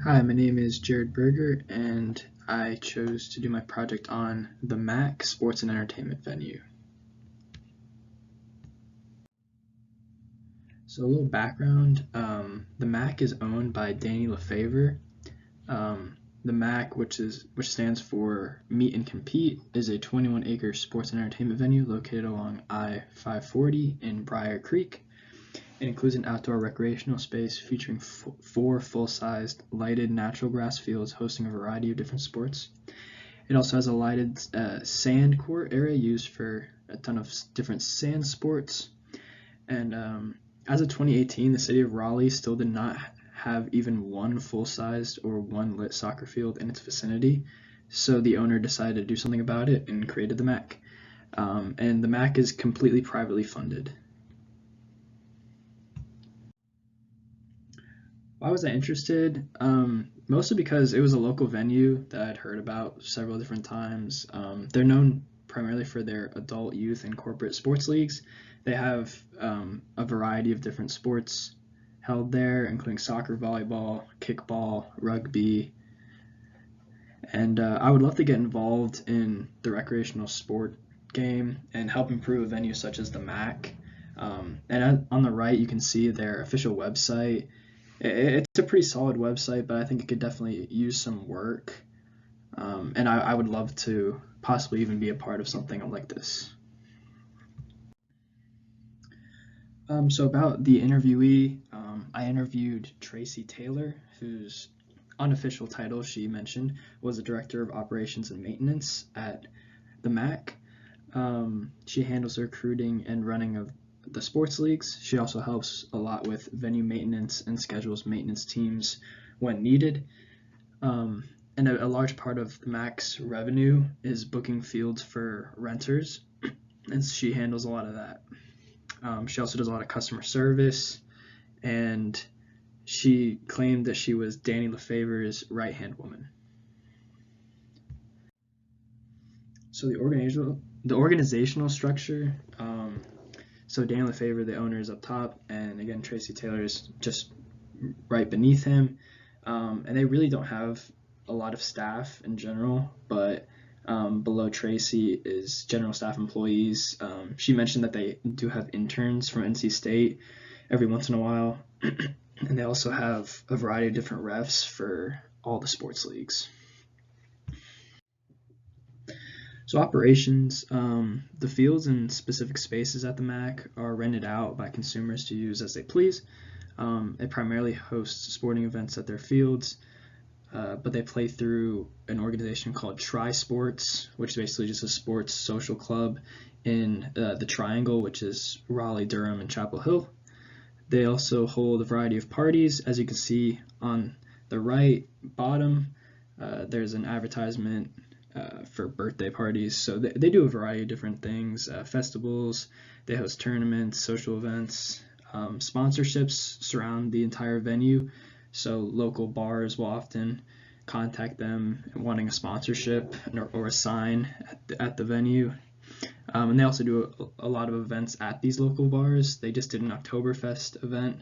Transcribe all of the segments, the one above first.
Hi, my name is Jared Berger, and I chose to do my project on the MAC Sports and Entertainment Venue. So a little background, the MAC is owned by Danny Lefevre. The MAC, which stands for Meet and Compete, is a 21-acre sports and entertainment venue located along I-540 in Briar Creek. It includes an outdoor recreational space featuring four full-sized lighted natural grass fields hosting a variety of different sports. It also has a lighted sand court area used for a ton of different sand sports. And as of 2018, the city of Raleigh still did not have even one full-sized or one lit soccer field in its vicinity. So the owner decided to do something about it and created the MAC. And the MAC is completely privately funded. Why was I interested? Mostly because it was a local venue that I'd heard about several different times. They're known primarily for their adult, youth, and corporate sports leagues. They have a variety of different sports held there, including soccer, volleyball, kickball, rugby. And I would love to get involved in the recreational sport game and help improve a venue such as the MAC. And on the right, you can see their official website. It's a pretty solid website, but I think it could definitely use some work. And I would love to possibly even be a part of something like this. So about the interviewee, I interviewed Tracy Taylor, whose unofficial title she mentioned was the Director of Operations and Maintenance at the MAC. She handles the recruiting and running of the sports leagues. She also helps a lot with venue maintenance and schedules maintenance teams when needed. And a large part of the MAC's revenue is booking fields for renters, and she handles a lot of that. She also does a lot of customer service, and she claimed that she was Danny Lefevre's right-hand woman. So the organizational structure. So Dan Lefevre, the owner, is up top, and again Tracy Taylor is just right beneath him. And they really don't have a lot of staff in general, but below Tracy is general staff employees. She mentioned that they do have interns from NC State every once in a while, and they also have a variety of different refs for all the sports leagues. So operations, the fields and specific spaces at the MAC are rented out by consumers to use as they please. It primarily hosts sporting events at their fields, but they play through an organization called Tri Sports, which is basically just a sports social club in the Triangle, which is Raleigh, Durham, and Chapel Hill. They also hold a variety of parties. As you can see on the right bottom, there's an advertisement for birthday parties. So they do a variety of different things, festivals, they host tournaments, social events. Sponsorships surround the entire venue, so local bars will often contact them wanting a sponsorship or a sign at the venue. And they also do a lot of events at these local bars. They just did an Oktoberfest event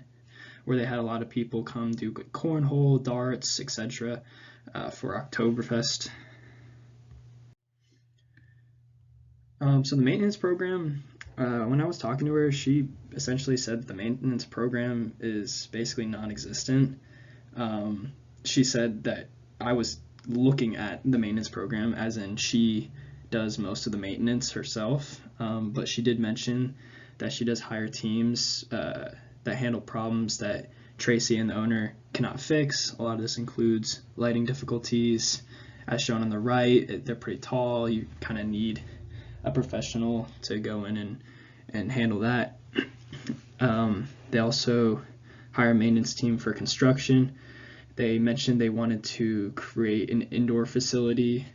where they had a lot of people come do cornhole, darts, etc. For Oktoberfest. So the maintenance program, when I was talking to her, she essentially said that the maintenance program is basically non-existent. She said that I was looking at the maintenance program, as in she does most of the maintenance herself, but she did mention that she does hire teams that handle problems that Tracy and the owner cannot fix. A lot of this includes lighting difficulties. As shown on the right, they're pretty tall. You kind of need a professional to go in and handle that. They also hire a maintenance team for construction. They mentioned they wanted to create an indoor facility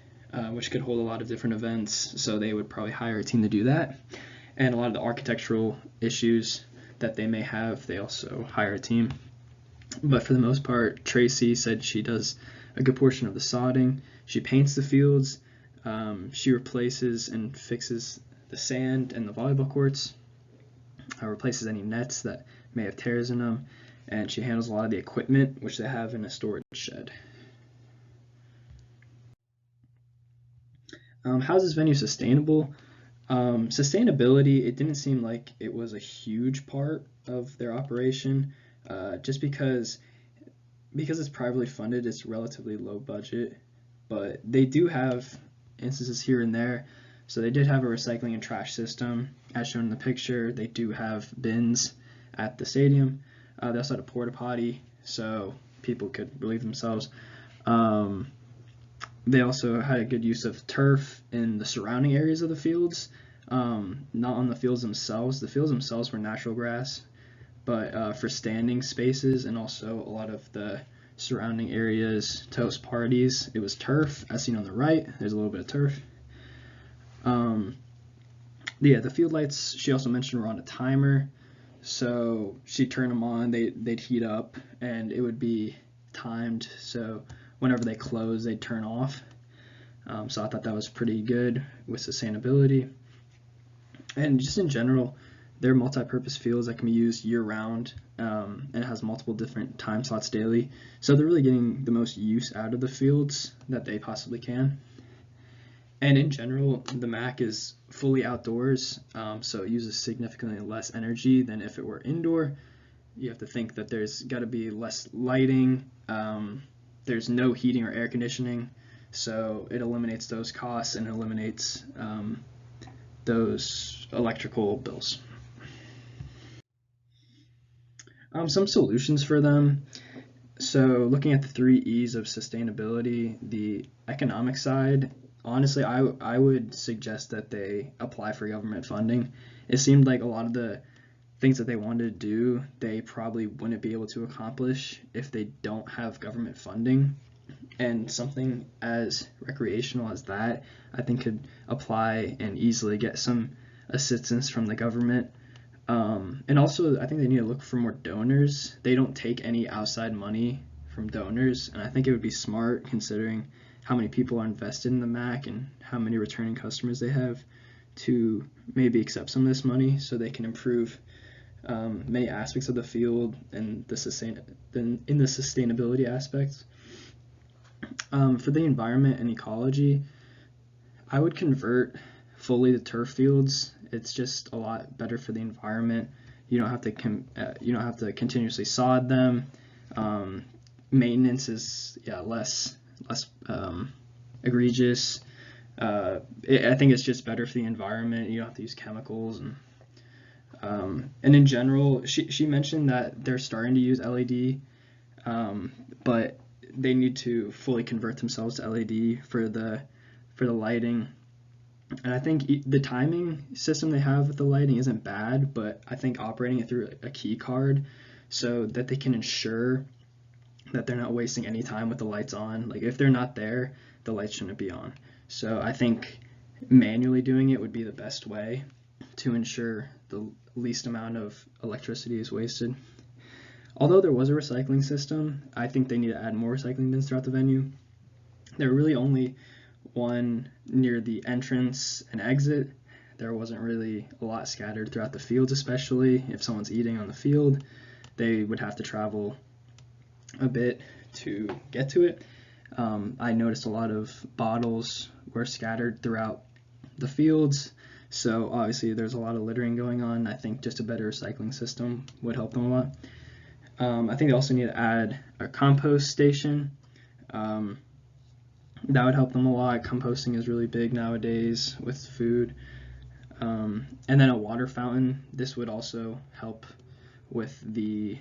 which could hold a lot of different events, so they would probably hire a team to do that. And a lot of the architectural issues that they may have, they also hire a team. But for the most part, Tracy said she does a good portion of the sodding. She paints the fields. She replaces and fixes the sand and the volleyball courts, replaces any nets that may have tears in them, and she handles a lot of the equipment, which they have in a storage shed. How's this venue sustainable? Sustainability, it didn't seem like it was a huge part of their operation, just because it's privately funded, it's relatively low budget, but they do have instances here and there. So they did have a recycling and trash system, as shown in the picture. They do have bins at the stadium. They also had a porta potty, so people could relieve themselves. They also had a good use of turf in the surrounding areas of the fields, not on the fields themselves. The fields themselves were natural grass, but for standing spaces and also a lot of the surrounding areas to host parties, it was turf, as seen on the right. There's a little bit of turf. The field lights, she also mentioned, were on a timer, so she'd turn them on, they'd heat up, and it would be timed, so whenever they close, they'd turn off. So I thought that was pretty good with sustainability. And just in general, they're multi-purpose fields that can be used year-round, and it has multiple different time slots daily. So they're really getting the most use out of the fields that they possibly can. And in general, the MAC is fully outdoors, so it uses significantly less energy than if it were indoor. You have to think that there's got to be less lighting. There's no heating or air conditioning, so it eliminates those costs and eliminates those electrical bills. Some solutions for them. So looking at the 3 E's of sustainability, the economic side, honestly, I would suggest that they apply for government funding. It seemed like a lot of the things that they wanted to do, they probably wouldn't be able to accomplish if they don't have government funding. And something as recreational as that, I think, could apply and easily get some assistance from the government. And also, I think they need to look for more donors. They don't take any outside money from donors, and I think it would be smart, considering how many people are invested in the MAC and how many returning customers they have, to maybe accept some of this money so they can improve many aspects of the field and in the sustainability aspects. For the environment and ecology, I would convert fully to turf fields. It's just a lot better for the environment. You don't have to continuously sod them. Maintenance is less egregious. I think it's just better for the environment. You don't have to use chemicals, and in general, she mentioned that they're starting to use LED, but they need to fully convert themselves to LED for the lighting. And I think the timing system they have with the lighting isn't bad, but I think operating it through a key card so that they can ensure that they're not wasting any time with the lights on. Like, if they're not there, the lights shouldn't be on. So I think manually doing it would be the best way to ensure the least amount of electricity is wasted. Although there was a recycling system, I think they need to add more recycling bins throughout the venue. There are really only one near the entrance and exit. There wasn't really a lot scattered throughout the fields, especially if someone's eating on the field. They would have to travel a bit to get to it. I noticed a lot of bottles were scattered throughout the fields, so obviously there's a lot of littering going on. I think just a better recycling system would help them a lot. I think they also need to add a compost station. That would help them a lot. Composting is really big nowadays with food. And then a water fountain. This would also help with the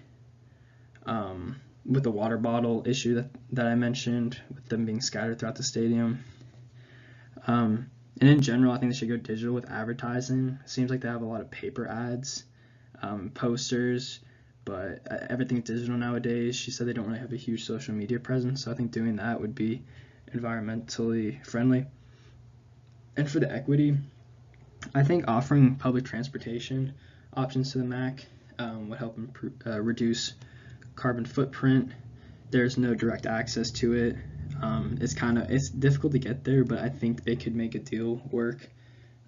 water bottle issue that I mentioned, with them being scattered throughout the stadium. And in general, I think they should go digital with advertising. It seems like they have a lot of paper ads, posters, but everything's digital nowadays. She said they don't really have a huge social media presence, so I think doing that would be environmentally friendly. And for the equity, I think offering public transportation options to the MAC would help reduce carbon footprint. There's no direct access to it. It's difficult to get there, but I think they could make a deal work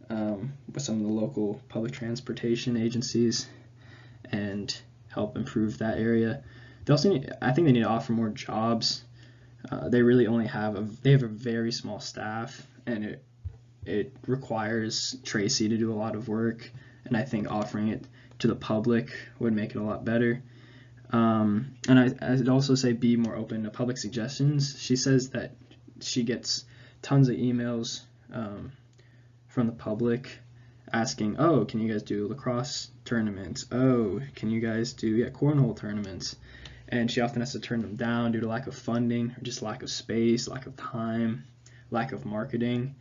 with some of the local public transportation agencies and help improve that area. They also I think they need to offer more jobs. They really only have a very small staff, and it requires Tracy to do a lot of work, and I think offering it to the public would make it a lot better. And I'd also say be more open to public suggestions. She says that she gets tons of emails from the public asking, oh, can you guys do lacrosse tournaments? Oh, can you guys do cornhole tournaments? And she often has to turn them down due to lack of funding, or just lack of space, lack of time, lack of marketing.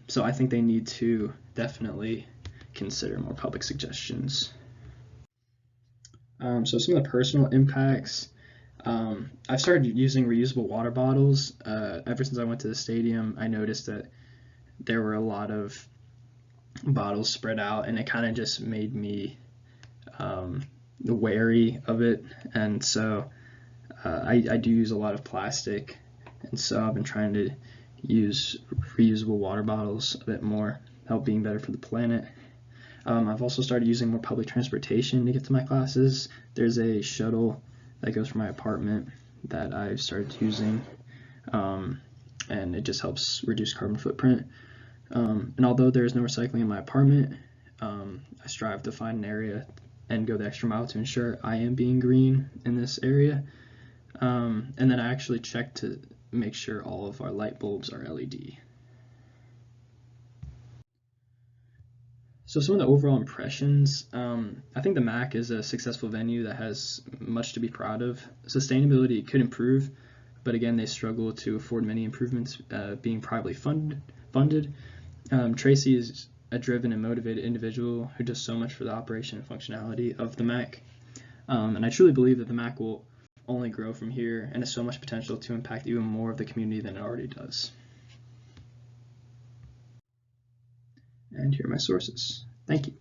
So I think they need to definitely consider more public suggestions. So some of the personal impacts, I've started using reusable water bottles. Ever since I went to the stadium, I noticed that there were a lot of bottles spread out, and it kind of just made me wary of it. And so I do use a lot of plastic, and so I've been trying to use reusable water bottles a bit more, help being better for the planet. I've also started using more public transportation to get to my classes. There's a shuttle that goes from my apartment that I've started using, and it just helps reduce carbon footprint. And although there is no recycling in my apartment, I strive to find an area and go the extra mile to ensure I am being green in this area. And then I actually check to make sure all of our light bulbs are LED. So some of the overall impressions, I think the MAC is a successful venue that has much to be proud of. Sustainability could improve, but again, they struggle to afford many improvements being privately funded. Tracy is a driven and motivated individual who does so much for the operation and functionality of the MAC. And I truly believe that the MAC will only grow from here and has so much potential to impact even more of the community than it already does. And here are my sources. Thank you.